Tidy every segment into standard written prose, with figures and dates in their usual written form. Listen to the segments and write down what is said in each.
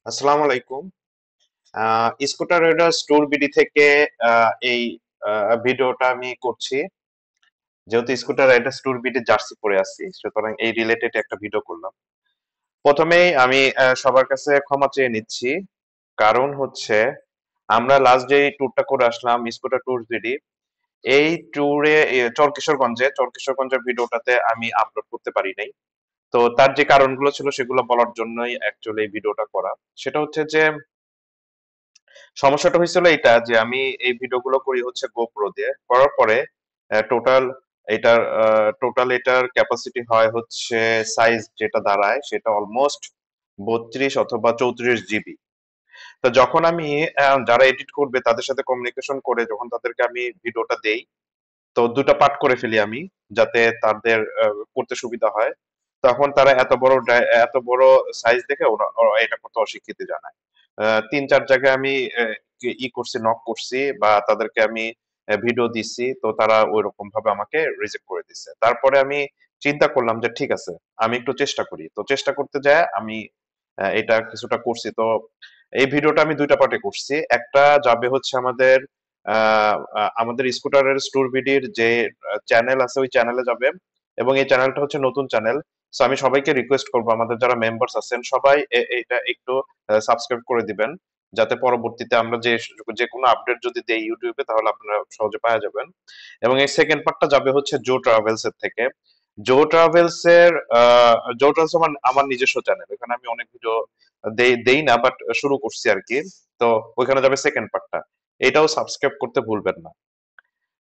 আসসালামু আলাইকুম। Scooter Riders tour BD থেকে এই ভিডিওটা আমি করছি। যেহেতু scooter Riders tour BD jersey পরে আছি, সুতরাং এই রিলেটেড একটা ভিডিও করলাম। প্রথমেই আমি সবার কাছে ক্ষমা চেয়ে নিচ্ছি। কারণ হচ্ছে আমরা লাস্ট যে ট্যুরটা করে আসলাম স্কুটার ট্যুর বিডি, এই ট্যুরে চরকিশোরগঞ্জের ভিডিওটাতে আমি আপলোড করতে পারি নাই। তো তার যে কারণগুলো ছিল সেগুলো বলার জন্যই অ্যাকচুয়ালি এই ভিডিওটা করা। সেটা হচ্ছে যে সমস্যাটা হয়েছিল এটা যে আমি এই ভিডিওগুলো করি হচ্ছে গোপ্রো দিয়ে করার পরে টোটাল এটার ক্যাপাসিটি হয় হচ্ছে সাইজ যেটা দাঁড়ায় সেটা অলমোস্ট 32 অথবা 34 জিবি। তো যখন আমি যারা এডিট করবে তাদের সাথে কমিউনিকেশন করে যখন তাদেরকে আমি ভিডিওটা দেই, তো দুটো পার্ট করে ফেলি আমি, যাতে তাদের করতে সুবিধা হয়। তখন তারা এত বড় সাইজ দেখে ওরা এটা করতে অস্বীকৃতি জানায়। তিন চার জায়গায় আমি করছি, নক করছি বা তাদেরকে আমি ভিডিও দিছি, তো তারা ওই রকম ভাবে আমাকে রিজেক্ট করে দিচ্ছে। তারপরে আমি চিন্তা করলাম যে ঠিক আছে, আমি একটু চেষ্টা করি। তো চেষ্টা করতে যায় আমি এটা কিছুটা করছি। তো এই ভিডিওটা আমি দুইটা পার্টে করছি। একটা যাবে হচ্ছে আমাদের স্কুটারের স্টোর বিডির যে চ্যানেল আছে ওই চ্যানেলে যাবে, এবং এই চ্যানেলটা হচ্ছে নতুন চ্যানেল। সো আমি সবাইকে রিকোয়েস্ট করবো, আমাদের যারা মেম্বার্স আছেন সবাই এটা একটু সাবস্ক্রাইব করে দিবেন, যাতে পরবর্তীতে আমরা যে কোনো আপডেট যদি দেই ইউটিউবে তাহলে আপনারা সহজে পাওয়া যাবেন। এবং এই সেকেন্ড পার্টটা যাবে হচ্ছে জো ট্রাভেলস এর থেকে। জো ট্রাভেলস এর জো ট্রাভেলস আমার নিজস্ব চ্যানেল, এখানে আমি অনেক ভিডিও দেই না, বাট শুরু করছি আর কি। তো ওইখানে যাবে সেকেন্ড পার্টটা, এটাও সাবস্ক্রাইব করতে ভুলবেন না।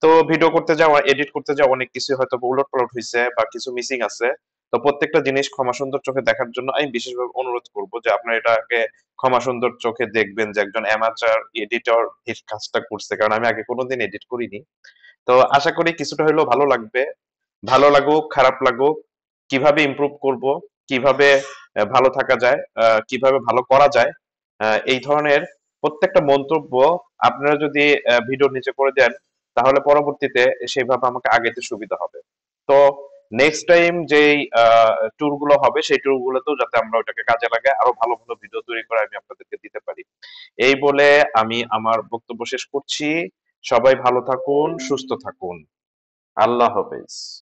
তো ভিডিও করতে যাওয়া, এডিট করতে যাওয়া অনেক কিছু হয়তো উলট পালট হয়েছে বা কিছু মিসিং আছে। তো প্রত্যেকটা জিনিস ক্ষমা সুন্দর চোখে দেখার জন্য আমি বিশেষভাবে অনুরোধ করব যে আপনারা এটাকে ক্ষমা সুন্দর চোখে দেখবেন যে একজন অ্যামাচার এডিটর এই কাজটা করছে, কারণ আমি আগে কোনোদিন এডিট করিনি। তো আশা করি কিছুটা হলেও ভালো লাগবে। ভালো লাগুক খারাপ লাগুক, কিভাবে ইমপ্রুভ করব, কিভাবে ভালো থাকা যায়, কিভাবে ভালো করা যায়, এই ধরনের প্রত্যেকটা মন্তব্য আপনারা যদি ভিডিওর নিচে করে দেন, তাহলে পরবর্তীতে সেইভাবে আমাকে আগাইতে সুবিধা হবে। তো নেক্সট টাইম যেই ট্যুর গুলো হবে সেই ট্যুর গুলোতেও যাতে আমরা ওটাকে কাজে লাগাই, আরো ভালো ভালো ভিডিও তৈরি করে আমি আপনাদেরকে দিতে পারি। এই বলে আমি আমার বক্তব্য শেষ করছি। সবাই ভালো থাকুন, সুস্থ থাকুন। আল্লাহ হাফেজ।